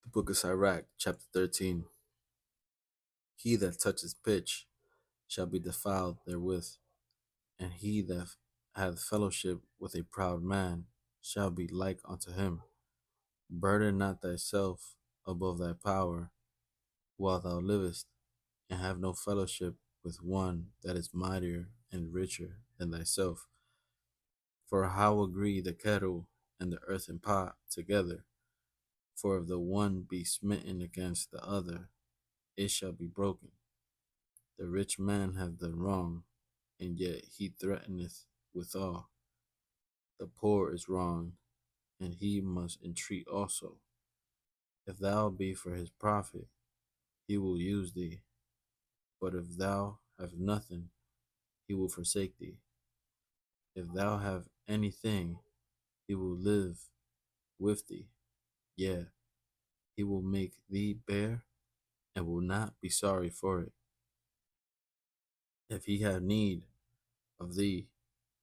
The book of Sirach, chapter 13. He that touches pitch shall be defiled therewith, and he that hath fellowship with a proud man shall be like unto him. Burden not thyself above thy power while thou livest, and have no fellowship with one that is mightier and richer than thyself. For how agree the kettle and the earthen pot together? For if the one be smitten against the other, it shall be broken. The rich man hath done wrong, and yet he threateneth withal. The poor is wronged, and he must entreat also. If thou be for his profit, he will use thee. But if thou have nothing, he will forsake thee. If thou have anything, he will live with thee. Yea, he will make thee bear, and will not be sorry for it. If he have need of thee,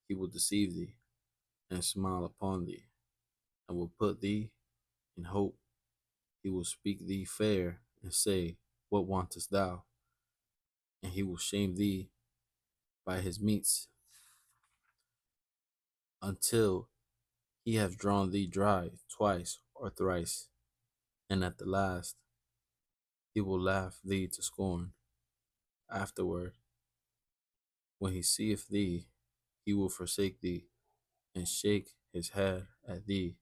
he will deceive thee, and smile upon thee, and will put thee in hope. He will speak thee fair, and say, What wantest thou? And he will shame thee by his meats, until he have drawn thee dry twice or thrice, and at the last he will laugh thee to scorn. Afterward, when he seeth thee, he will forsake thee, and shake his head at thee.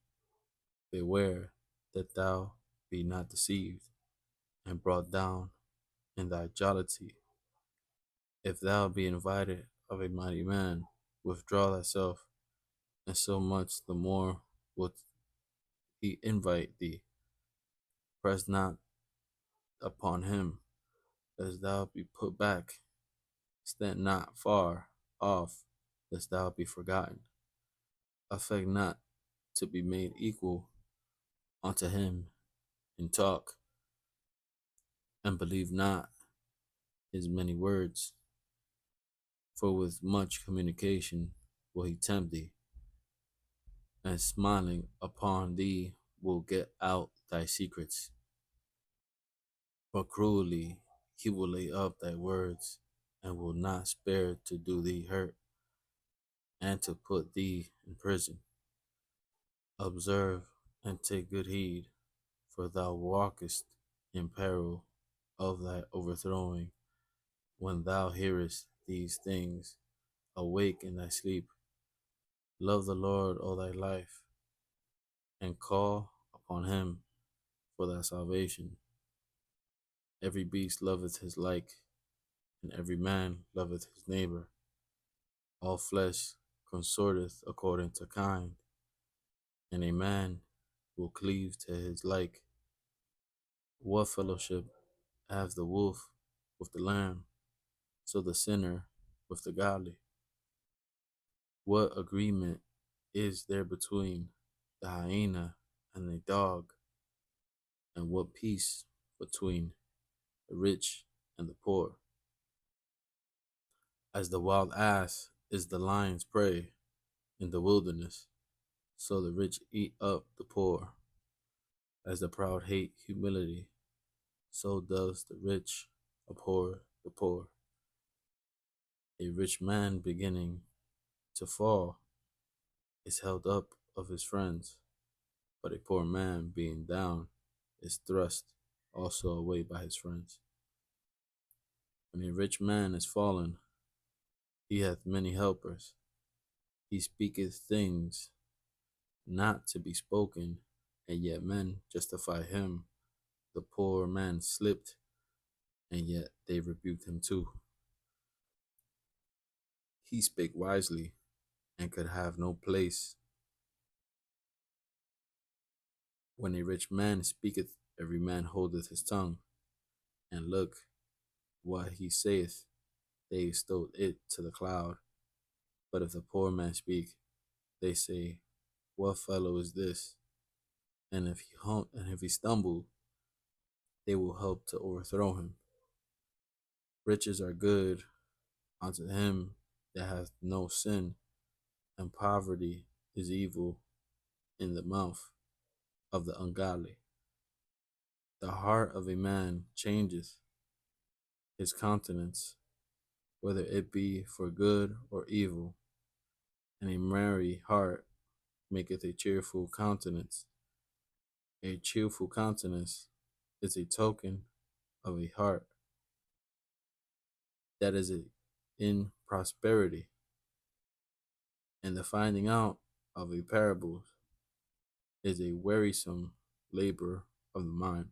Beware that thou be not deceived, and brought down in thy jollity. If thou be invited of a mighty man, withdraw thyself, and so much the more will he invite thee. Press not upon him, lest thou be put back. Stand not far off, lest thou be forgotten. Affect not to be made equal unto him in talk, and believe not his many words, for with much communication will he tempt thee, and smiling upon thee will get out thy secrets. But cruelly he will lay up thy words, and will not spare to do thee hurt, and to put thee in prison. Observe and take good heed, for thou walkest in peril of thy overthrowing. When thou hearest these things, awake in thy sleep. Love the Lord all thy life, and call upon him for thy salvation. Every beast loveth his like, and every man loveth his neighbor. All flesh consorteth according to kind, and a man will cleave to his like. What fellowship hath the wolf with the lamb, so the sinner with the godly? What agreement is there between the hyena and the dog, and what peace between the rich and the poor? As the wild ass is the lion's prey in the wilderness, so the rich eat up the poor. As the proud hate humility, so does the rich abhor the poor. A rich man beginning to fall is held up of his friends, but a poor man being down is thrust also away by his friends. When a rich man is fallen, he hath many helpers. He speaketh things not to be spoken, and yet men justify him. The poor man slipped, and yet they rebuked him too. He spake wisely, and could have no place. When a rich man speaketh, every man holdeth his tongue, and look what he saith, they extol it to the cloud. But if the poor man speak, they say, What fellow is this? And if he stumble, they will help to overthrow him. Riches are good unto him that hath no sin, and poverty is evil in the mouth of the ungodly. The heart of a man changeth his countenance, whether it be for good or evil, and a merry heart maketh a cheerful countenance. A cheerful countenance is a token of a heart that is in prosperity, and the finding out of a parable is a wearisome labor of the mind.